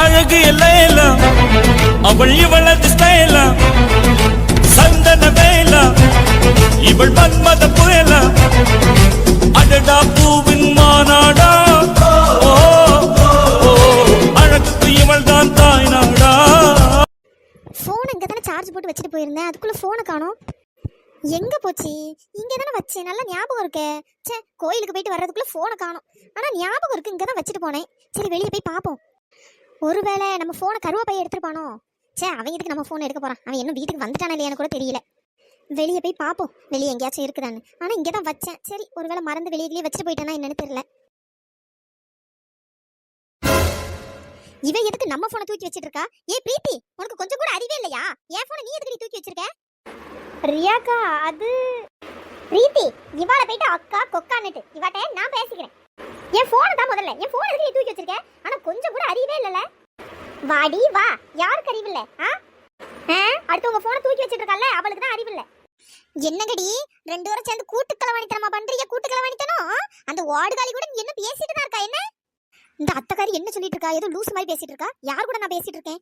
அழகு எல்லாம் அவள் இவளது ஸ்டைலா சந்தன வேலா இவள் மன்மத புயலா அடடா பூவின் மாநாடா ஓ அழகுக்கு இவள் தான் தாய் நாடா. ஃபோன் இங்கே தானே சார்ஜ் போட்டு வச்சுட்டு போயிருந்தேன், அதுக்குள்ளே ஃபோனை காணோம். எங்கே போச்சு? இங்கே தானே வச்சேன், நல்லா ஞாபகம் இருக்கே. சே, கோயிலுக்கு போயிட்டு வர்றதுக்குள்ளே ஃபோனை காணோம். ஆனால் ஞாபகம் இருக்குது, இங்கே தான் வச்சுட்டு போனேன். சரி, வெளியே போய் பார்ப்போம். ஒருவேளை நம்ம ஃபோனை கருவாப்பையை எடுத்துருப்பானோ? சே, அவன் எதுக்கு நம்ம ஃபோனை எடுக்க போகிறான்? அவன் இன்னும் வீட்டுக்கு வந்துட்டானே இல்லையான்னு கூட தெரியல. வெளியே போய் பார்ப்போம், வெளியே எங்கேயாச்சும் இருக்குதான்னு. ஆனால் இங்கே தான் வச்சேன். சரி, ஒருவேளை மறந்து வெளியே வச்சுட்டு போயிட்டானா என்னன்னு தெரியல. இவன் எதுக்கு நம்ம ஃபோனை தூக்கி வச்சிட்டு இருக்கா? ஏ பிரீத்தி, உனக்கு கொஞ்சம் கூட அறிவே இல்லையா? என் ஃபோனை நீ எதுக்கு தூக்கி வச்சிருக்க? ரியாக்கா, அது பிரீத்தி இவாள போயிட்டு அக்கா கொக்கான்னுட்டு இவாட்ட நான் பேசிக்கிறேன். என் ஃபோனை தான் முதல்ல, என் ஃபோனை எதுக்கு தூக்கி வச்சிருக்க? ஆனா கொஞ்சம் கூட அறிவே இல்லல. வாடி வா, யாருக்கு அறிவு இல்ல? அடுத்தவங்க ஃபோனை தூக்கி வச்சிட்டு இருக்கல்ல, அவளுக்கு தான் அறிவு இல்ல. என்னங்கடி ரெண்டு பேரும் சேர்ந்து கூட்டுக்களவாணித்தனமா பண்றீங்க? கூட்டுக்களவாணித்தனம். அந்த வார்டுகாலி கூட என்ன பேசிட்டு தான் இருக்கா? என்ன இந்த அத்தக்காரி என்ன சொல்லிட்டு இருக்கா? ஏதோ லூஸ் மாதிரி பேசிட்டு இருக்கா. யார் கூட நான் பேசிட்டு இருக்கேன்?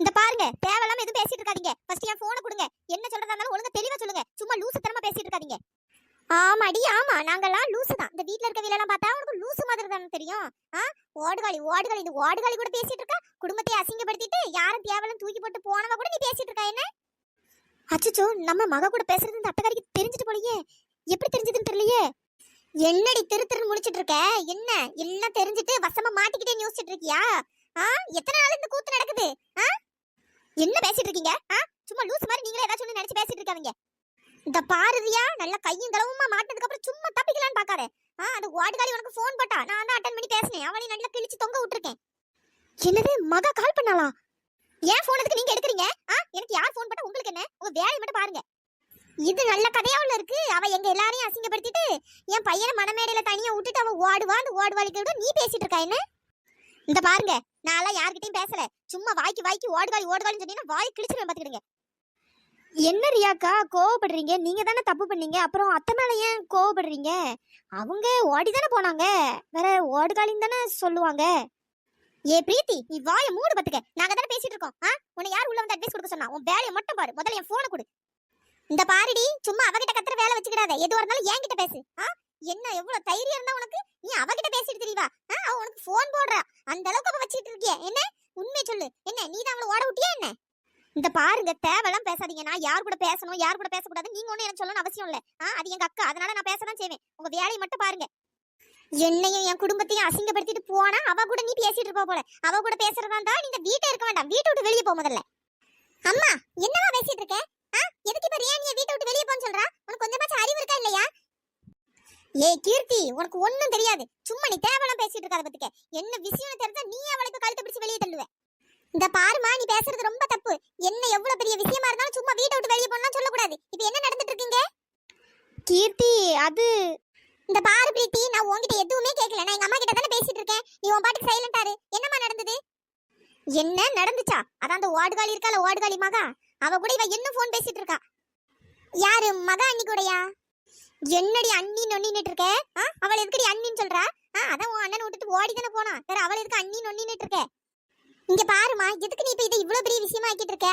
இந்த பாருங்க, தேவையில்லாம எதுவும் பேசிட்டு இருக்காதீங்க. ஃபர்ஸ்ட் என் போனை கொடுங்க. என்ன சொல்றதா இருந்தாலும் ஒழுங்கா தெளிவா சொல்லுங்க. சும்மா லூசு தரமா பேசிட்டு இருக்காதீங்க. ஆமாடி ஆமா, நாங்கெல்லாம் லூசு தான். இந்த வீட்ல இருக்க வீலெல்லாம் பார்த்தா உனக்கு லூசு மாதிரி தானே தெரியும். ஓடுகாலி ஓடுகாலி, இந்த ஓடுகாலி கூட பேசிட்டு இருக்கா. குடும்பத்தை அசிங்கப்படுத்திட்டு யாரும் தேவையில்லாம் தூக்கி போட்டு போனவ கூட நீ பேசிட்டு இருக்கா. என்ன அச்சச்சோ, நம்ம மக கூட பேசுறது இந்த அத்தக்காரிக்கு தெரிஞ்சிட்டு போலயே. எப்படி தெரிஞ்சதுன்னு தெரியலையே. என்னடி திரு திருன்னு முடிச்சிட்டு இருக்க? என்ன எல்லாம் தெரிஞ்சிட்டு வசமா மாட்டிக்கிட்டே யோசிச்சுட்டு இருக்கியா? எத்தனை நாள் இந்த கூத்து நடக்குது? என்ன பேசிட்டு இருக்கீங்க? சும்மா லூஸ் மாதிரி நீங்களே ஏதாச்சும் ஒண்ணு நினைச்சு பேசிட்டு இருக்காதீங்க. இந்த பாரதியா நல்ல கையும் களவுமா மாட்டதுக்கு அப்புறம் சும்மா தப்பிக்கலான்னு பாக்காத. அந்த வார்டுகாலி உனக்கு ஃபோன் போட்டா, நான் தான் அட்டெண்ட் பண்ணி பேசினேன். அவளையும் நல்லா கிழிச்சு தொங்க விட்டுருக்கேன். என்னது, மகா கால் பண்ணாளா? ஏன் ஃபோன் எதுக்கு நீங்க எடுக்கிறீங்க? எனக்கு யார் ஃபோன் போட்டா உங்களுக்கு என்ன? உங்க வேலையை மட்டும் பாருங்க. இது நல்ல கதையாவுல இருக்கு. அவ எங்க எல்லாரையும் அசிங்கப்படுத்திட்டு என் பையனை மனமேடையில தனியா விட்டுட்டு அவ ஓடுவா. அந்த ஓடுவாளிக்கு விட நீ பேசிட்டு இருக்கா. என்ன இந்த பாருங்க, நான் யார்கிட்டயும் பேசல. சும்மா வாய்க்கு ஓடுகாலி ஓடுகாலின்னு சொன்னீங்கன்னா வாய் கிழிச்சிருவேன் பாத்துக்கிடுங்க. என்ன ரியாக்கா கோவப்படுறீங்க? நீங்க தானே தப்பு பண்ணீங்க, அப்புறம் அத்தை மேல ஏன் கோவப்படுறீங்க? அவங்க ஓடி தானே போனாங்க, வேற ஓடுகாலின்னு தானே சொல்லுவாங்க. ஏ பிரீத்தி, நீ வாயை மூடு பாத்துக்க. நாங்க தானே பேசிட்டு இருக்கோம். உன்னை யார் உள்ள வந்து அட்வைஸ் கொடுக்க சொன்னா? உன் வேலையை மட்டும் பாரு. முதல்ல என் போனை கொடு. இந்த பாருடி, சும்மா அவகிட்ட கத்துற வேலை வச்சுக்கிடாத. எதுவா இருந்தாலும் என்கிட்ட பேசு. என்ன எவ்வளவு தைரியம் இருந்தா உனக்கு? நீ அவகிட்ட பேசிட்டு தெரியவா? அவ உனக்கு போன் போடுறா. அந்த அளவுக்கு அவ வச்சிட்டு இருக்கிய. என்ன உண்மை சொல்லு. என்ன நீ தான் அவளை ஓட விட்டியா என்ன? இந்த பாருங்க, தேவையெல்லாம் பேசாதீங்க. நான் யார் கூட பேசணும் யார் கூட பேசக்கூடாது நீங்க ஒண்ணு எனக்கு சொல்லணும் அவசியம் இல்ல. அது எங்க அக்கா, அதனால நான் பேசதான் செய்வேன். உங்க வேலையை மட்டும் பாருங்க. என்னையும் என் குடும்பத்தையும் அசிங்கப்படுத்திட்டு போனா அவ கூட நீ பேசிட்டு இருப்ப போல. அவ கூட பேசுறதா இருந்தா நீங்க வீட்டை இருக்க வேண்டாம், வீட்டை விட்டு வெளியே போ முதல்ல. அம்மா என்னவா பேசிட்டு இருக்க? எதுக்கு இப்ப ரியானிய வீட்டை விட்டு வெளியே போன்னு சொல்றா? உனக்கு கொஞ்சமாச்சும் அறிவு இருக்கா இல்லையா? ஏய் கீர்த்தி, உனக்கு ஒண்ணும் தெரியாது. சும்மா நீ தேவையெல்லாம் பேசிட்டு இருக்காத பத்துக்க. என்ன விஷயம் தெரிஞ்சா நீ அவளுக்கு கழுத்தை பிடிச்சு வெளியே தள்ளுவ. இந்த பாருமா, நீ பேசுறது ரொம்ப தப்பு. என்ன எவ்வளவு பெரிய விஷயமா இருந்தாலும் சும்மா வீட்டை விட்டு வெளியே போனா சொல்லக்கூடாது. இப்ப என்ன நடந்துட்டு இருக்கீங்க? கீர்த்தி, அது இந்த பாரு பிரீத்தி, நான் உன்கிட்ட எதுவுமே கேட்கல. நான் எங்க அம்மா கிட்ட தானே பேசிட்டு இருக்கேன். நீ உன் பாட்டுக்கு சைலண்டா இரு. என்னமா நடந்தது? என்ன நடந்துச்சா? அதான் அந்த ஓடுகாலி இருக்கால, ஓடுகாலி மகா, அவ கூட இவ என்ன போன் பேசிட்டு இருக்கா. யாரு? மகா அண்ணி கூடயா? என்னடி அண்ணி நொண்ணிட்டு இருக்க? அவள் எதுக்கடி அண்ணின்னு சொல்றா? அதான் உன் அண்ணன் விட்டுட்டு ஓடி தானே போனா. வேற அவள் எதுக்கு அண்ணி நொண்ணிட்டு இருக்க? இங்க பாருமா, எதுக்கு நீ இப்ப இதை இவ்வளவு பெரிய விஷயமா ஆக்கிட்டு இருக்க?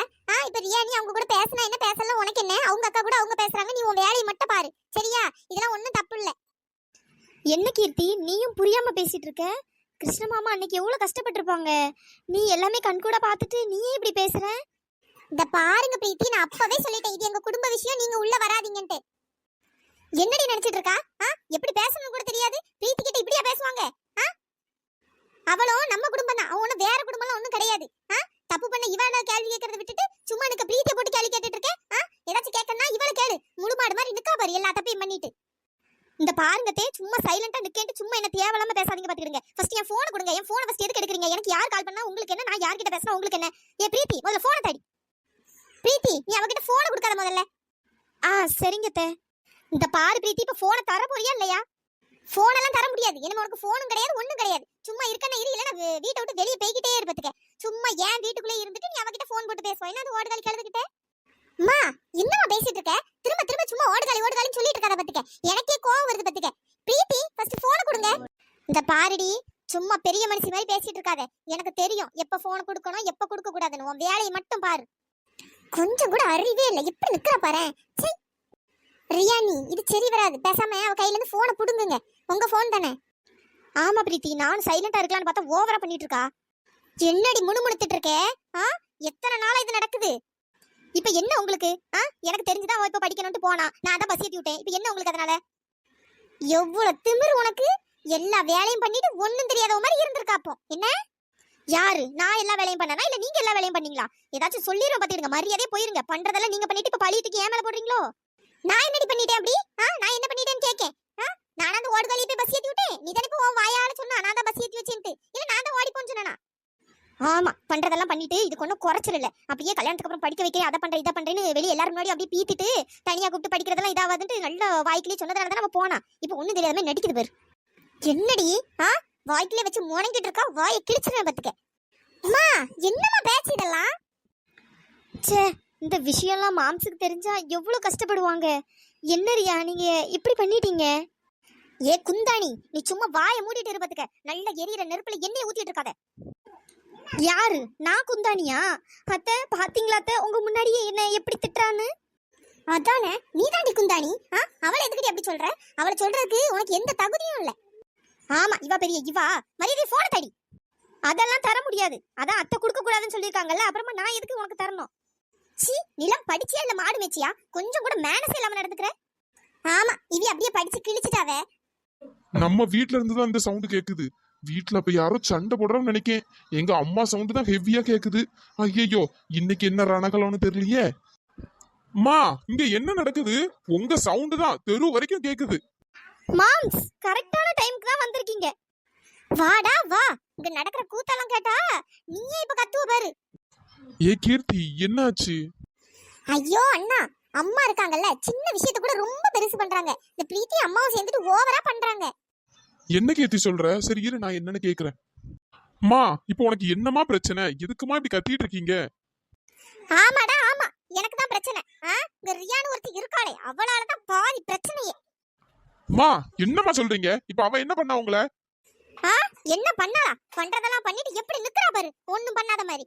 இப்ப ரியானி அவங்க கூட பேசினா என்ன, பேசலாம் உனக்கு என்ன? அவங்க அக்கா கூட அவங்க பேசுறாங்க. நீ உன் வேலையை மட்டும் பாரு, சரியா? இதெல்லாம் ஒண்ணும் தப்பு இல்ல. என்ன கீர்த்தி, நீயும் புரியாம பேசிட்டு இருக்க? கிருஷ்ண மாமா அன்னைக்கு எவ்வளவு கஷ்டப்பட்டிருப்பாங்க. நீ எல்லாமே கண்கூட பாத்துட்டு நீயே இப்படி பேசுற? இந்த பாருங்க பிரீத்தி, நான் அப்பவே சொல்லிட்டேன், இது எங்க குடும்ப விஷயம், நீங்க உள்ள வராதீங்கன்ட்டு. என்னடி நினைச்சிட்டு இருக்கா? எப்படி பேசணும்னு கூட தெரியாது. பிரீத்தி கிட்ட இப்படியா பேசுவாங்க? அவளும் நம்ம குடும்பம் தான், அவனும் வேற குடும்பம்லாம் ஒண்ணும் கிடையாது. தப்பு பண்ண இவள கேள்வி கேட்கறத விட்டுட்டு சும்மா எனக்கு பிரீத்தியை போட்டு கேள்வி கேட்டுட்டு இருக்க. ஏதாச்சும் கேட்கணும்னா இவள கேளு. முழுமாடு மாதிரி நிக்கா பாரு, எல்லா தப்பையும் பண்ணிட்டு. இந்த பாருங்க தே, சும்மா சைலண்டா நிக்கேட்டு சும்மா என்ன தேவையில்லாம பேசாதீங்க பாத்துக்கிடுங்க. ஃபர்ஸ்ட் என் போனை கொடுங்க. என் போனை ஃபர்ஸ்ட் எதுக்கு எடுக்கிறீங்க? எனக்கு யார் கால் பண்ணா உங்களுக்கு என்ன? நான் யார்கிட்ட பேசினா உங்களுக்கு என்ன? ஏ பிரீத்தி, முதல்ல போனை தாடி. பிரீத்தி, நீ அவகிட்ட போனை கொடுக்காத முதல்ல. சரிங்க தே. இந்த பாரு பிரீத்தி, இப்ப போனை தர போறியா இல்லையா? போன் எல்லாம் தர முடியாது. என்ன உனக்கு போனும் கிடையாது, ஒண்ணும் கிடையாது. சும்மா இருக்கன இரு, இல்லனா வீட்டை விட்டு வெளியே போய்கிட்டே இருப்பதுக்க. சும்மா ஏன் வீட்டுக்குள்ளே இருந்துட்டு நீ அவகிட்ட போன் போட்டு பேசுவ. என்ன அது ஓடுகாலி கழுதுகிட்ட? அம்மா என்னமா பேசிட்டு இருக்க? திரும்ப திரும்ப சும்மா ஓடுகாலி ஓடுகாலின்னு சொல்லிட்டு இருக்காத பத்துக்க. எனக்கே கோவம் வருது பத்துக்க. பிரீத்தி, ஃபர்ஸ்ட் போனை கொடுங்க. இந்த பாருடி, சும்மா பெரிய மனுஷி மாதிரி பேசிட்டு இருக்காத. எனக்கு தெரியும் எப்ப போன் கொடுக்கணும் எப்ப கொடுக்க கூடாதுன்னு. உன் வேலையை மட்டும் பாரு. கொஞ்சம் கூட அறிவே இல்லை. எப்படி நிக்கிற பாரு. ரியானி, இது சரி வராது. பேசாம அவ கையில இருந்து போனை புடுங்குங்க. உங்க போன் தானே? ஆமா பிரீத்தி, நான் சைலண்டா இருக்கலாம்னு பார்த்தா ஓவரா பண்ணிட்டு இருக்கா. என்னடி முணுமுணுத்துட்டு இருக்கே? எத்தனை நாளா இது நடக்குது? இப்ப என்ன உங்களுக்கு? எனக்கு தெரிஞ்சுதான் அவ இப்ப படிக்கணும்னு போனா. நான் தான் பஸ் ஏத்தி விட்டேன். இப்ப என்ன உங்களுக்கு அதனால? எவ்வளவு திமிரு உனக்கு! எல்லா வேலையும் பண்ணிட்டு ஒண்ணும் தெரியாத மாதிரி இருந்திருக்கா. அப்போ என்ன? யாரு? நான் எல்லா வேலையும் பண்ணனா இல்ல நீங்க எல்லா வேலையும் பண்ணீங்களா? ஏதாச்சும் சொல்லிடுங்க பாத்துடுங்க. மரியாதையே போயிருங்க. பண்றதெல்லாம் நீங்க பண்ணிட்டு இப்ப பழியத்துக்கு ஏன் மேல போடுறீங்களோ? நான் என்னடி பண்ணிட்டேன் அப்படி? நான் என்ன பண்ணிட்டேன்னு கேக்கேன். நான் அந்த ஓடுகாலியை போய் பஸ் ஏத்தி விட்டேன். நீ தானே உன் வாயால சொன்னா நான் தான் பஸ் ஏத்தி வச்சேன்ட்டு. இல்ல நான் தான் ஓடி போன்னு சொன்னா? ஆமா, பண்றதெல்லாம் பண்ணிட்டு இதுக்கு ஒன்றும் குறைச்சல் இல்ல. அப்படியே கல்யாணத்துக்கு அப்புறம் படிக்க வைக்கிறேன், அதை பண்றேன், இதை பண்றேன்னு வெளியே எல்லாரும் முன்னாடி அப்படியே பீத்திட்டு தனியா கூப்பிட்டு படிக்கிறதெல்லாம் இதாவதுன்ட்டு நல்ல வாய்க்கிலே சொன்னதால தான் நம்ம போனா. இப்போ ஒண்ணும் தெரியாத மாதிரி நடிக்குது பேர். என்னடி வாய்க்கிலே வச்சு முணங்கிட்டு இருக்கா. வாயை கிழிச்சிருவேன் பாத்துக்க. அம்மா, என்னம்மா பேச்சு இதெல்லாம்? சே, இந்த விஷயம்லாம் மாம்சுக்கு தெரிஞ்சா எவ்வளவு கஷ்டப்படுவாங்க. என்ன ரியா, நீங்க இப்படி பண்ணிட்டீங்க? ஏ குந்தாணி, நீ சும்மா வாயை மூடிட்டு இருப்பதுக்க. நல்ல எரியிற நெருப்புல எண்ணெய் ஊத்திட்டு இருக்காத. யாரு? நான் குந்தாணியா? அத்தை பாத்தீங்களா அத்தை, உங்க முன்னாடியே என்ன எப்படி திட்டுறான்னு? அதானே, நீ தாண்டி குந்தாணி. அவளை எதுக்கிட்ட எப்படி சொல்ற? அவளை சொல்றதுக்கு உனக்கு எந்த தகுதியும் இல்ல. ஆமா, இவா பெரிய இவா. மரியாதை போன தடி. அதெல்லாம் தர முடியாது. அதான் அத்தை கொடுக்க கூடாதுன்னு சொல்லியிருக்காங்கல்ல. அப்புறமா நான் எதுக்கு உனக்கு தரணும்? சி, நிலம் படிச்சியா இல்ல மாடு மேய்ச்சியா? கொஞ்சம் கூட மேனஸ் இல்லாம நடந்துக்கிற. ஆமா, இவி அப்படியே படிச்சு கிழிச்சிட்டாவே. நம்ம வீட்ல இருந்து தான் இந்த சவுண்ட் கேக்குது. வீட்ல இப்ப யாரோ சண்டை போடுறோம்னு நினைக்கேன். எங்க அம்மா சவுண்ட் தான் ஹெவியா கேக்குது. ஐயோ, இன்னைக்கு என்ன ரணகலம்னு தெரியலையே. அம்மா, இங்க என்ன நடக்குது? உங்க சவுண்ட் தான் தெரு வரைக்கும் கேக்குது. மாம்ஸ், கரெக்டான டைம்க்கு தான் வந்திருக்கீங்க. வாடா வா. இங்க நடக்கிற கூத்தெல்லாம் கேட்டா நீயே இப்ப கத்துவ பாரு. ஏ கீர்த்தி, என்னாச்சு? ஐயோ அண்ணா, அம்மா இருக்காங்கல்ல, சின்ன விஷயத்த கூட ரொம்ப பெருசு பண்றாங்க. இந்த பிரீத்தி அம்மாவும் சேர்ந்துட்டு ஓவரா பண்றாங்க. என்ன கீர்த்தி சொல்ற? சரி இரு, நான் என்னன்னு கேக்குறேன். அம்மா, இப்போ உனக்கு என்னமா பிரச்சனை? எதுக்குமா இப்படி கத்திட்டு இருக்கீங்க? ஆமாடா ஆமா, எனக்கு தான் பிரச்சனை. இந்த ரியானு ஒருத்தி இருக்காளே, அவளால தான் பாதி பிரச்சனையே. அம்மா, என்னமா சொல்றீங்க? இப்ப அவ என்ன பண்ணா உங்கள? என்ன பண்ணாளா? பண்றதெல்லாம் பண்ணிட்டு எப்படி நிக்கிறா பாரு, ஒண்ணும் பண்ணாத மாதிரி.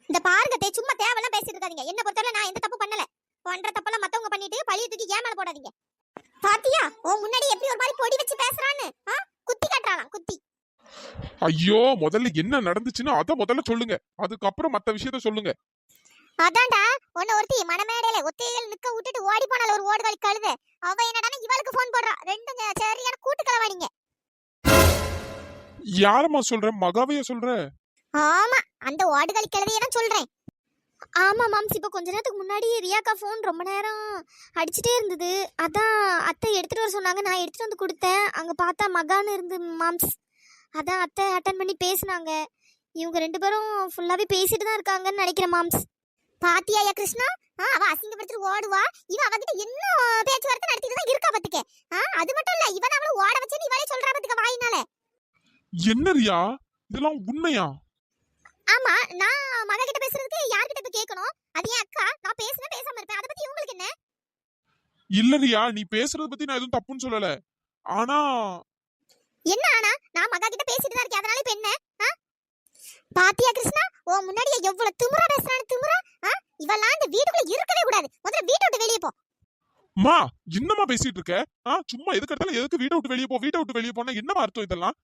இந்த பாருங்க, சும்மா தேவலாம் பேசிட்டு இருக்காதீங்க. என்ன பொறுத்தவரை நான் எந்த தப்பு பண்ணல. பண்ற தப்பெல்லாம் மத்தவங்க பண்ணிட்டு பழிய தூக்கி ஏன் மேல போடாதீங்க. பாத்தியா, உன் முன்னாடி எப்படி ஒரு மாதிரி பொடி வச்சு பேசுறான்னு? குத்தி காட்டுறானா குத்தி. ஐயோ, முதல்ல என்ன நடந்துச்சுன்னு அத முதல்ல சொல்லுங்க. அதுக்கப்புறம் மத்த விஷயத்த சொல்லுங்க. அதான்டா, உன்ன ஒருத்தி மனமேடையில ஒத்தையில் நிக்க விட்டுட்டு ஓடி போனால ஒரு ஓடுகாலி கழுத. அவ என்னடானா இவளுக்கு போன் போடுறா. ரெண்டும் சரியான கூட்டு கலவாடிங்க. யாரம்மா சொல்ற? மகாவைய சொல்ற? ஆமா, அந்த ஓடுகாலி கழுதைய தான் சொல்றேன். ஆமா மாம்ஸ், இப்போ கொஞ்ச நேரத்துக்கு முன்னாடி ரியாக்கா ஃபோன் ரொம்ப நேரம் அடிச்சுட்டே இருந்தது. அதான் அத்தை எடுத்துட்டு வர சொன்னாங்க, நான் எடுத்துட்டு வந்து கொடுத்தேன். அங்க பார்த்தா மகான்னு இருந்து மாம்ஸ். அதான் அத்தை அட்டன் பண்ணி பேசினாங்க. இவங்க ரெண்டு பேரும் ஃபுல்லாவே பேசிட்டு தான் இருக்காங்கன்னு நினைக்கிறேன் மாம்ஸ். பாத்தியா கிருஷ்ணா, அவ அசிங்கப்படுத்திட்டு ஓடுவா. இவ அவகிட்ட என்ன பேச்சுவார்த்தை நடத்திட்டு தான் இருக்கா பாத்துக்க. அது மட்டும் இல்ல, இவன் அவளை ஓட வச்சு இவளே சொல்றா பாத்துக்க வாயினால. என்ன ரியா, இதெல்லாம் உண்மையா? ஆமா, நான் மக கிட்ட பேசுறதுக்கு யார்கிட்ட போய் கேட்கணும்? அது என் அக்கா. நான் பேசுறேன், பேசாம இருப்பேன். அத பத்தி உங்களுக்கு என்ன? இல்ல ரியா, நீ பேசுறத பத்தி நான் எதுவும் தப்புன்னு சொல்லல. ஆனா என்ன ஆனா? நான் மகா கிட்ட பேசிட்டு தான் இருக்கேன். அதனால இப்ப என்ன? பாத்தியா கிருஷ்ணா, ஓ முன்னாடியே எவ்வளவு திமிரா பேசுறான்னு. திமிரா? இவெல்லாம் இந்த வீட்டுக்குள்ள இருக்கவே கூடாது. முதல்ல வீட்டை விட்டு வெளியே போ. மா, என்னமா பேசிட்டு இருக்க? சும்மா எதுக்கு எடுத்தாலும் எதுக்கு வீட்டை விட்டு வெளியே போ, வீட்டை விட்டு வெளியே போனா என்னமா அர்த்தம் இதெல்லாம்?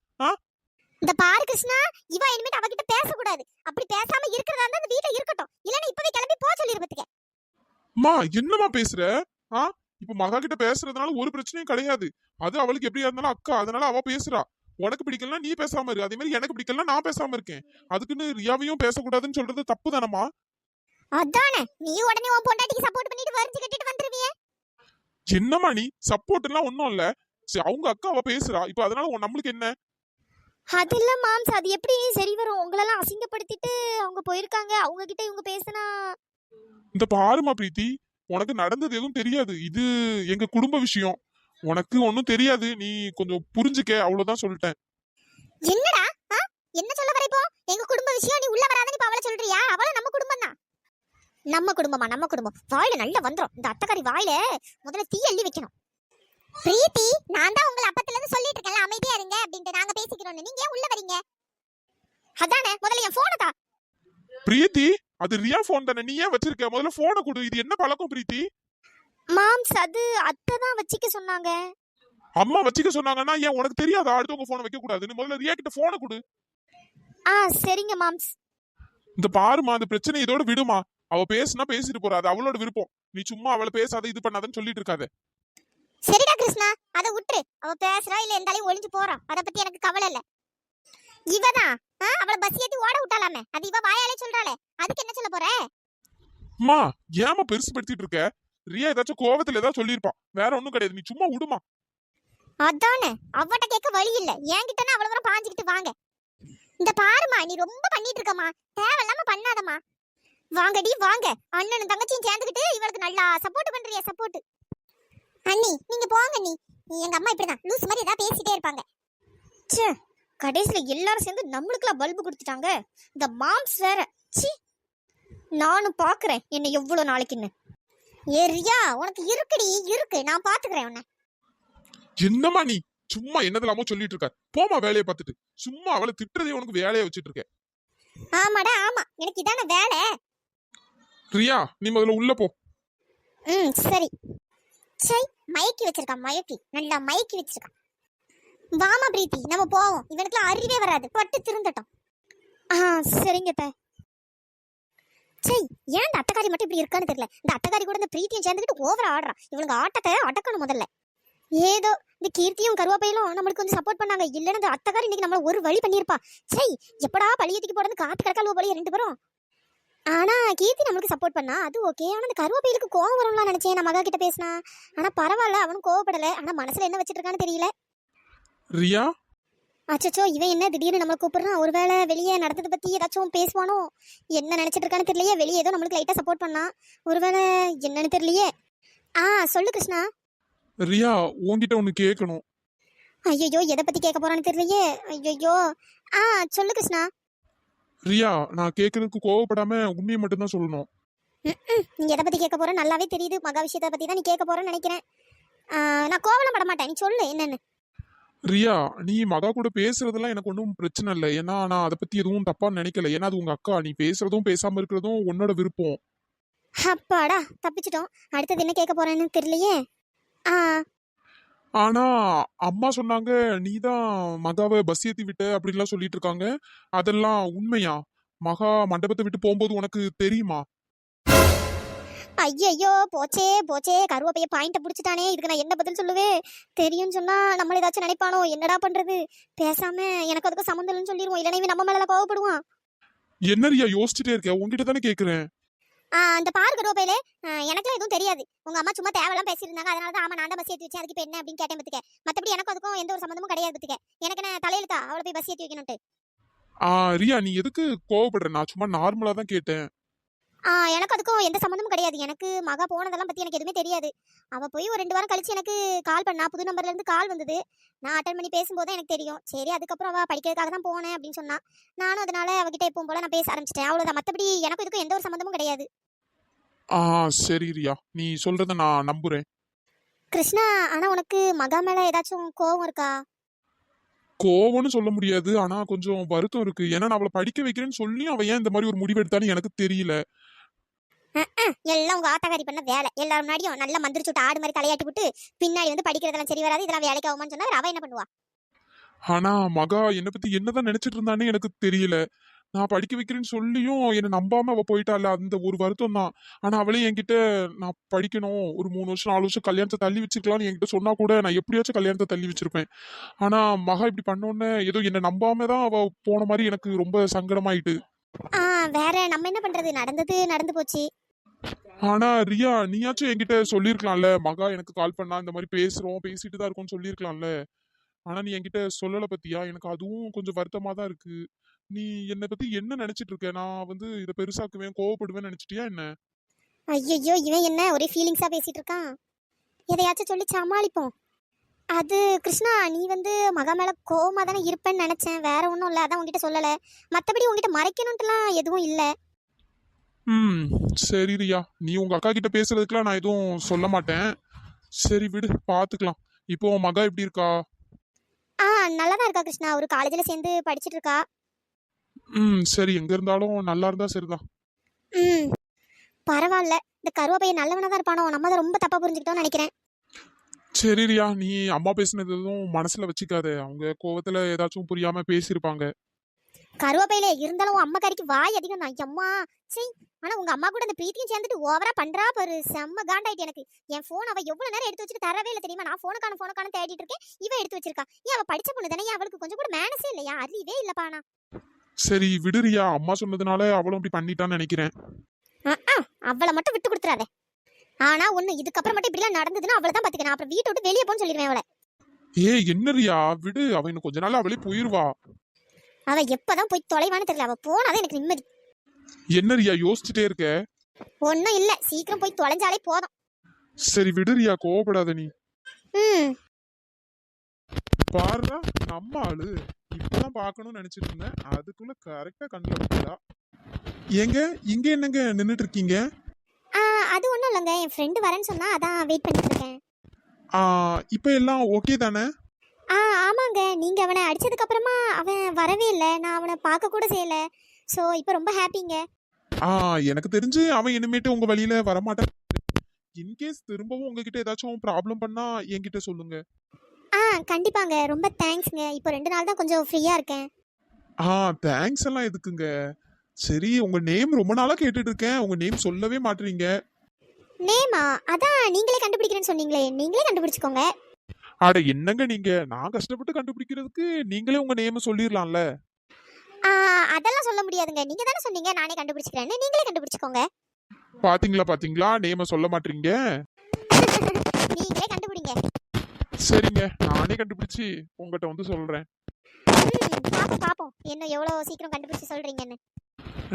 இந்த பாரு கிருஷ்ணா, இவ இனிமேட்டு அவகிட்ட பேசக்கூடாது. அப்படி பேசாம இருக்கிறதா இருந்தா இந்த வீட்டுல இருக்கட்டும். இல்லன்னா இப்பவே கிளம்பி போ சொல்லிருப்பதுக்க. மா, என்னமா பேசுற? இப்ப மகா கிட்ட பேசுறதுனால ஒரு பிரச்சனையும் கிடையாது. அது அவளுக்கு எப்படியா இருந்தாலும் அக்கா, அதனால அவ பேசுறா. உனக்கு பிடிக்கலன்னா நீ பேசாம இரு. அதே மாதிரி எனக்கு பிடிக்கலன்னா நான் பேசாம இருக்கேன். அதுக்குன்னு ரியாவையும் பேசக்கூடாதுன்னு சொல்றது தப்பு தானமா? அதானே, நீ உடனே உன் பொண்டாட்டிக்கு சப்போர்ட் பண்ணிட்டு வரிஞ்சு கட்டிட்டு வந்துருவியே. என்னமா நீ? சப்போர்ட் எல்லாம் ஒண்ணும் இல்ல. சரி, அவங்க அக்கா அவ பேசுறா. இப்ப அதனால நம்மளுக்கு என்ன? அது இல்ல மாம்ஸ், அது எப்படி சரி வரும்? உங்களெல்லாம் அசிங்கப்படுத்திட்டு அவங்க போயிருக்காங்க. அவங்க கிட்ட இவங்க பேசினா. இந்த பாருமா பிரீத்தி, உனக்கு நடந்தது எதுவும் தெரியாது. இது எங்க குடும்ப விஷயம். உனக்கு ஒன்னும் தெரியாது. நீ கொஞ்சம் புரிஞ்சுக்க, அவ்வளவுதான் சொல்லிட்டேன். என்னடா? என்ன சொல்ல வர இப்போ? எங்க குடும்ப விஷயம், நீ உள்ள வராதன்னு இப்ப அவளை சொல்றியா? அவள நம்ம குடும்பம் தான். நம்ம குடும்பமா? நம்ம குடும்பம் வாயில நல்லா வந்துரும். இந்த அத்தக்காரி வாயில முதல்ல தீ அள்ளி வைக்கணும். பிரீத்தி, நான் தான் உங்களை அப்பத்துல இருந்து சொல்லிட்டு இருக்கேன்ல அமைதியா இருங்க அப்படின்ட்டு, நாங்க பேசிக்கிறோம்னு. நீங்க ஏன் உள்ள வரீங்க? அதானே, முதல்ல என் போனை தா. பிரீத்தி, அது ரியா போன் தானே, நீ ஏன் வச்சிருக்க? முதல்ல போனை கொடு. இது என்ன பழக்கம் பிரீத்தி? மாம்ஸ், அது அத்தை தான் வச்சிக்க சொன்னாங்க. அம்மா வச்சுக்க சொன்னாங்கன்னா ஏன் உனக்கு தெரியாதா அடுத்தவங்க போனை வைக்க கூடாதுன்னு? முதல்ல ரியா கிட்ட போனை கொடு. சரிங்க மாம்ஸ். இந்த பாருமா, அந்த பிரச்சனை இதோட விடுமா. அவ பேசுனா பேசிட்டு போறா, அது அவளோட விருப்பம். நீ சும்மா அவளை பேசாத இது பண்ணாதன்னு சொல்லிட்டு இருக்காத. சரிடா கிருஷ்ணா, அத விட்டுரு. அவ பேசுறா இல்ல எந்தாலையும் ஒளிஞ்சு போறா, அத பத்தி எனக்கு கவலை இல்ல. இவதான் அவளை பஸ் ஏத்தி ஓட விட்டாலாமே, அது இவ வாயாலே சொல்றாளே, அதுக்கு என்ன சொல்ல போற? அம்மா, ஏமா பெருசு படுத்திட்டு இருக்க? ரியா ஏதாச்சும் கோவத்துல ஏதாவது சொல்லிருப்பான், வேற ஒண்ணும் கிடையாது. நீ சும்மா விடுமா. அதானே, அவட்ட கேட்க வழி இல்ல, என்கிட்டனா அவ்வளவு தூரம் பாஞ்சுக்கிட்டு வாங்க. இந்த பாருமா, நீ ரொம்ப பண்ணிட்டு இருக்கமா, தேவையில்லாம பண்ணாதமா. வாங்கடி வாங்க, அண்ணனும் தங்கச்சியும் சேர்ந்துக்கிட்டு இவளுக்கு நல்லா சப்போர்ட் பண்றியா? சப்போர்ட் அண்ணி, நீங்க போங்க அண்ணி. எங்க அம்மா இப்படிதான் லூஸ் மாதிரி ஏதாவது பேசிட்டே இருப்பாங்க. ச்சே, கடைசியில எல்லாரும் சேர்ந்து நம்மளுக்குலாம் பல்பு கொடுத்துட்டாங்க. இந்த மாம்ஸ் வேற. சி, நானும் பாக்குறேன் என்ன எவ்வளவு நாளைக்குன்னு. ஏரியா, உனக்கு இருக்குடி இருக்கு, நான் பாத்துக்கிறேன் உன்னை. என்னம்மா நீ சும்மா என்னதெல்லாமோ சொல்லிட்டு இருக்க? போமா வேலையை பார்த்துட்டு. சும்மா அவளை திட்டுறதே உனக்கு வேலையை வச்சுட்டு இருக்க. ஆமாடா ஆமா, எனக்கு இதான வேலை. ரியா, நீ முதல்ல உள்ள போ. சரி. சை, மயக்கி வச்சிருக்கா, மயக்கி நல்லா மயக்கி வச்சிருக்கா. வாமா பிரீத்தி, நம்ம போவோம். இவனுக்குலாம் அறிவே வராது, பட்டு திருந்தட்டும். சரிங்க த. சை, ஏன் இந்த அத்தக்காரி மட்டும் இப்படி இருக்கான்னு தெரியல. இந்த அத்தக்காரி கூட இந்த பிரீத்தியும் சேர்ந்துக்கிட்டு ஓவரா ஆடுறா. இவனுக்கு ஆட்டத்தை அடக்கணும் முதல்ல. ஏதோ இந்த கீர்த்தியும் கருவாப்பையிலும் நம்மளுக்கு கொஞ்சம் சப்போர்ட் பண்ணாங்க. இல்லைன்னு இந்த அத்தக்காரி இன்னைக்கு நம்மள ஒரு வழி பண்ணியிருப்பா. சை, எப்படா பழியத்துக்கு போறது காத்து கிடக்காலோ போலிய ரெண்டு பேரும். ஆனா கீர்த்தி நம்மளுக்கு சப்போர்ட் பண்ணா அது ஓகே. ஆனா இந்த கருவாப்பையிலுக்கு கோவம் வரும்லாம் நினைச்சேன் நான் மகா கிட்ட பேசினா. ஆனா பரவாயில்ல, அவனும் கோவப்படல. ஆனா மனசுல என்ன வச்சிட்டு இருக்கான்னு தெரியல. ரியா, அச்சச்சோ, இவன் என்ன திடீர்னு நம்மளை கூப்பிடுறான்? ஒருவேளை வெளியே நடந்ததை பத்தி ஏதாச்சும் பேசுவானோ? என்ன நினைச்சிட்டு இருக்கான்னு தெரியலையே. வெளியே ஏதோ நம்மளுக்கு லைட்டா சப்போர்ட் பண்ணா, ஒருவேளை என்னன்னு தெரியலையே. சொல்லு கிருஷ்ணா. ரியா, உன்கிட்ட ஒண்ணு கேட்கணும். ஐயோ, எதை பத்தி கேட்க போறான்னு தெரியலையே. ஐயோ, சொல்லு கிருஷ்ணா. ரியா, நான் கேட்கறதுக்கு கோவப்படாம உண்மையை மட்டும்தான் சொல்லணும். நீ எதை பத்தி கேட்க போற நல்லாவே தெரியுது. மகா விஷயத்தை பத்தி தான் நீ கேட்க போறன்னு நினைக்கிறேன். நான் கோவலம் பட மாட்டேன், நீ சொல்லு என்னன்னு. ரியா, நீ மகா கூட பேசுறதெல்லாம் எனக்கு ஒன்றும் பிரச்சனை இல்லை. ஏன்னா நான் அதை பத்தி எதுவும் தப்பா நினைக்கல. ஏன்னா அது உங்க அக்கா. நீ பேசுறதும் பேசாம இருக்கிறதும் உன்னோட விருப்பம். அப்பாடா, தப்பிச்சிட்டோம். அடுத்தது என்ன கேட்க போறேன்னு தெரியலையே. ஆனா அம்மா சொன்னாங்க நீதான் மகாவை பஸ் ஏத்தி விட்ட அப்படின்லாம் சொல்லிட்டு இருக்காங்க. அதெல்லாம் உண்மையா? மகா மண்டபத்தை விட்டு போகும்போது உனக்கு தெரியுமா? ஐயோ, போச்சே போச்சே, கருவாப்பைய பாயிண்ட புடிச்சிட்டானே. இதுக்கு நான் என்ன பதில் சொல்லுவேன்? தெரியும் சொன்னா நம்மள ஏதாச்சும் நினைப்பானோ? என்னடா பண்றது? பேசாம எனக்கு அதுக்கு சம்மந்தம் இல்லைன்னு சொல்லிடுவோம். இல்லைன்னா இவன் நம்ம மேல கோவப்படுவான். என்ன ரியா யோசிச்சுட்டே இருக்க? உங்ககிட்ட தானே கேக்குறேன். அந்த பாரு கருவாப்பையிலே, எனக்குலாம் எதுவும் தெரியாது. உங்க அம்மா சும்மா தேவையெல்லாம் பேசியிருந்தாங்க. அதனால தான் ஆமா நான் தான் பஸ் ஏற்றி வச்சேன். அதுக்கு இப்போ என்ன அப்படின்னு கேட்டேன் பத்துக்க. மற்றபடி எனக்கு அதுக்கும் எந்த ஒரு சம்மந்தமும் கிடையாது பத்துக்க. எனக்கு என்ன தலையெழுத்தா அவளை போய் பஸ் ஏற்றி வைக்கணும்ட்டு? ரியா, நீ எதுக்கு கோவப்படுற? நான் சும்மா நார்மலா தான் கேட்டேன். எனக்கு அதுக்கும் எந்த சம்மந்தமும் கிடையாது. எனக்கு மகா போனதெல்லாம் பத்தி எனக்கு எதுவுமே தெரியாது. அவ போய் ஒரு 2 வாரம் கழிச்சு எனக்கு கால் பண்ணா. புது நம்பர்ல இருந்து கால் வந்தது. நான் அட்டன் பண்ணி பேசும்போது எனக்கு தெரியும். சரி, அதுக்கப்புறம் அவ படிக்கிறதுக்காக தான் போனேன் அப்படின்னு சொன்னா. நானும் அதனால அவகிட்ட எப்பவும் போல நான் பேச ஆரம்பிச்சிட்டேன். அவ்வளவுதான். மற்றபடி எனக்கு இதுக்கும் எந்த ஒரு சம்மந்தமும் கிடையாது. சரி ரியா, நீ சொல்றத நான் நம்புறேன். கிருஷ்ணா, ஆனா உனக்கு மகா மேல ஏதாச்சும் கோவம் இருக்கா? கோவம்னு சொல்ல முடியாது, ஆனா கொஞ்சம் வருத்தம் இருக்கு. ஏன்னா நான் அவளை படிக்க வைக்கிறேன்னு சொல்லி அவ ஏன் இந்த மாதிரி ஒரு முடிவு எடுத்தான்னு எனக்கு தெரியல. எல்லாம் உங்க ஆத்தாக்காரி பண்ண வேலை. எல்லாரும் முன்னாடியும் நல்லா மந்திரிச்சு விட்டு ஆடு மாதிரி தலையாட்டி விட்டு பின்னாடி வந்து படிக்கிறதெல்லாம் சரி வராது, இதெல்லாம் வேலைக்கு ஆகுமான்னு சொன்னா அவ என்ன பண்ணுவா? ஆனா மகா என்னை பத்தி என்னதான் நினைச்சிட்டு இருந்தானே எனக்கு தெரியல. நான் படிக்க வைக்கிறேன்னு சொல்லியும் என்னை நம்பாம அவ போயிட்டால, அந்த ஒரு வருத்தம் தான். ஆனா அவளே என்கிட்ட நான் படிக்கணும், ஒரு 3 வருஷம் 4 வருஷம் கல்யாணத்தை தள்ளி வச்சுக்கலாம்னு என்கிட்ட சொன்னா கூட நான் எப்படியாச்சும் கல்யாணத்தை தள்ளி வச்சிருப்பேன். ஆனா மகா இப்படி பண்ணோன்னே ஏதோ என்னை நம்பாம தான் அவ போன மாதிரி எனக்கு ரொம்ப சங்கடமாயிட்டு. வேற நம்ம என்ன பண்றது? நடந்தது நடந்து போச்சு. ஆனா ரியா, நீயாச்சும் என்கிட்ட சொல்லிருக்கலாம்ல, மகா எனக்கு கால் பண்ணா இந்த மாதிரி பேசுறோம், பேசிட்டு தான் இருக்கோம்னு சொல்லிருக்கலாம்ல. ஆனா நீ என்கிட்ட சொல்லல பத்தியா? எனக்கு அதுவும் கொஞ்சம் வருத்தமா தான் இருக்கு. நீ என்னை பத்தி என்ன நினைச்சிட்டு இருக்க? நான் வந்து இதை பெருசாக்குவேன், கோவப்படுவேன் நினைச்சிட்டியா என்ன? ஐயோ, இவன் என்ன ஒரே ஃபீலிங்ஸா பேசிட்டு இருக்கான்? எதையாச்சும் சொல்லி சமாளிப்போம். அது கிருஷ்ணா, நீ வந்து மகா மேல கோவமா தானே இருப்பேன்னு நினைச்சேன். வேற ஒன்றும் இல்லை, அதான் உங்ககிட்ட சொல்லலை. மற்றபடி உங்ககிட்ட மறைக்கணும்ட்டுலாம் எதுவும் இல்லை. சரி ரியா, நீ உங்க அக்கா கிட்ட பேசுறதுக்குலாம் நான் எதுவும் சொல்ல மாட்டேன். சரி விடு, பாத்துக்கலாம். இப்போ உன் மகா எப்படி இருக்கா? ஆ நல்லா தான் இருக்கா கிருஷ்ணா, ஒரு காலேஜ்ல சேர்ந்து படிச்சிட்டு இருக்கா. சரி, எங்க இருந்தாலும் நல்லா இருந்தா சரிதான். ம் பரவாயில்ல. இந்த கருவாப்பையன் நல்லவனா தான் இருப்பானோ, நம்ம தான் ரொம்ப தப்பா புரிஞ்சுக்கிட்டோம்னு நினைக்கிறேன். சரி ரியா, நீ அம்மா பேசினது எதுவும் மனசுல வச்சுக்காத. அவங்க கோவத்துல ஏதாச்சும் புரியாம பேசியிருப்பாங்க. கருவாப்பையில இருந்தாலும் உன் அம்மா கறிக்கு வாய் அதிகம் தான் அம்மா. சீ. ஆனா உங்க அம்மா கூட அந்த பிரீத்தியும் சேர்ந்துட்டு ஓவரா பண்றா பாரு, செம்ம காண்டாயிட்டு எனக்கு. என் போன் அவ எவ்வளவு நேரம் எடுத்து வச்சுட்டு தரவே இல்லை தெரியுமா? நான் போனுக்கான தேடிட்டு இருக்கேன், இவ எடுத்து வச்சிருக்கா. ஏன் அவ படிச்ச பொண்ணு தானே, அவளுக்கு கொஞ்சம் கூட மேனஸே இல்லையா? அறிவே இல்லப்பா. நான் சரி விடு ரியா, அம்மா சொன்னதுனால அவளும் அப்படி பண்ணிட்டான்னு நினைக்கிறேன். அவளை மட்டும் விட்டு கொடுத்துறாத. ஆனா ஒண்ணு, இதுக்கப்புறம் மட்டும் இப்படி எல்லாம் நடந்ததுன்னா அவளை தான் பாத்துக்கிறேன். அப்புறம் வீட்டை விட்டு வெளியே போன்னு சொல்லிடுவேன் அவளை. என்ன ரியா, விடு, அவ இன்னும் கொஞ்ச நாள் அவளே போயிருவா. அவ எப்பதான் போய் தொலைவான்னு தெரியல, அவ போனாதான் எனக்கு நிம்மதி. என்ன ரியா யோசிச்சுட்டே இருக்க? ஒன்னும் இல்ல, சீக்கிரம் போய் தொலைஞ்சாலே போதும். சரி விடு ரியா, கோவப்படாத நீ. ம் பாருடா, நம்ம ஆளு இப்பதான் பாக்கணும்னு நினைச்சிட்டு இருந்தேன், அதுக்குள்ள கரெக்டா கண்ணுல பட்டுதா. ஏங்க இங்க என்னங்க நின்னுட்டு இருக்கீங்க? அது ஒண்ணும் இல்லைங்க, என் ஃப்ரெண்டு வரேன்னு சொன்னா அதான் வெயிட் பண்ணிட்டு இருக்கேன். இப்ப எல்லாம் ஓகே தானே? ஆமாங்க, நீங்க அவனை அடிச்சதுக்கு அப்புறமா அவன் வரவே இல்லை, நான் அவனை பார்க்க கூட செய்யல. ஸோ இப்போ ரொம்ப ஹாப்பிங்க. எனக்கு தெரிஞ்சு அவன் இனிமேட்டு உங்க வழியில வரமாட்டான். இன்கேஸ் திரும்பவும் உங்ககிட்ட ஏதாச்சும் ப்ராப்ளம் பண்ணா என்கிட்ட சொல்லுங்க. கண்டிப்பாங்க, ரொம்ப தேங்க்ஸ்ங்க. இப்போ 2 நாள் தான் கொஞ்சம் ஃப்ரீயா இருக்கேன். தேங்க்ஸ் எல்லாம் எதுக்குங்க. சரி, உங்க நேம் ரொம்ப நாளா கேட்டுட்டு இருக்கேன், உங்க நேம் சொல்லவே மாட்டீங்க. நேமா? அதான் நீங்களே கண்டுபிடிக்கிறேன்னு சொன்னீங்களே, நீங்களே கண்டுபிடிச்சுக்கோங்க. அட என்னங்க நீங்க, நான் கஷ்டப்பட்டு கண்டுபிடிக்கிறதுக்கு நீங்களே உங்க நேம் சொல்லிடலாம்ல. அதெல்லாம் சொல்ல முடியாதுங்க, நீங்க தானே சொன்னீங்க நானே கண்டுபிடிச்சுக்கிறேன்னு, நீங்களே கண்டுபிடிச்சுக்கோங்க. பாத்தீங்களா நேம சொல்ல மாட்டீங்க. நீங்களே கண்டுபிடிங்க. சரிங்க, நானே கண்டுபிடிச்சு உங்ககிட்ட வந்து சொல்றேன். பாப்போம் என்ன எவ்வளவு சீக்கிரம் கண்டுபிடிச்சு சொல்றீங்கன்னு.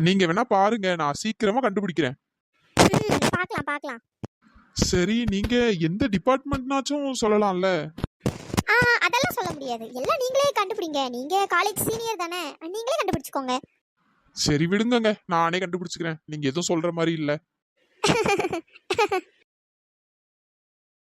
நீங்க வேணா பாருங்க, நான் சீக்கிரமா கண்டுபிடிக்கிறேன். பார்க்கலாம். சரி, நீங்க எந்த டிபார்ட்மெண்ட்னாச்சும் சொல்லலாம்ல. அதெல்லாம் சொல்ல முடியாது, எல்லாம் நீங்களே கண்டுபிடிங்க. நீங்க காலேஜ் சீனியர் தானே, நீங்களே கண்டுபிடிச்சுக்கோங்க. சரி விடுங்கங்க, நானே கண்டுபிடிச்சுக்கிறேன், நீங்க எதுவும் சொல்ற மாதிரி இல்ல.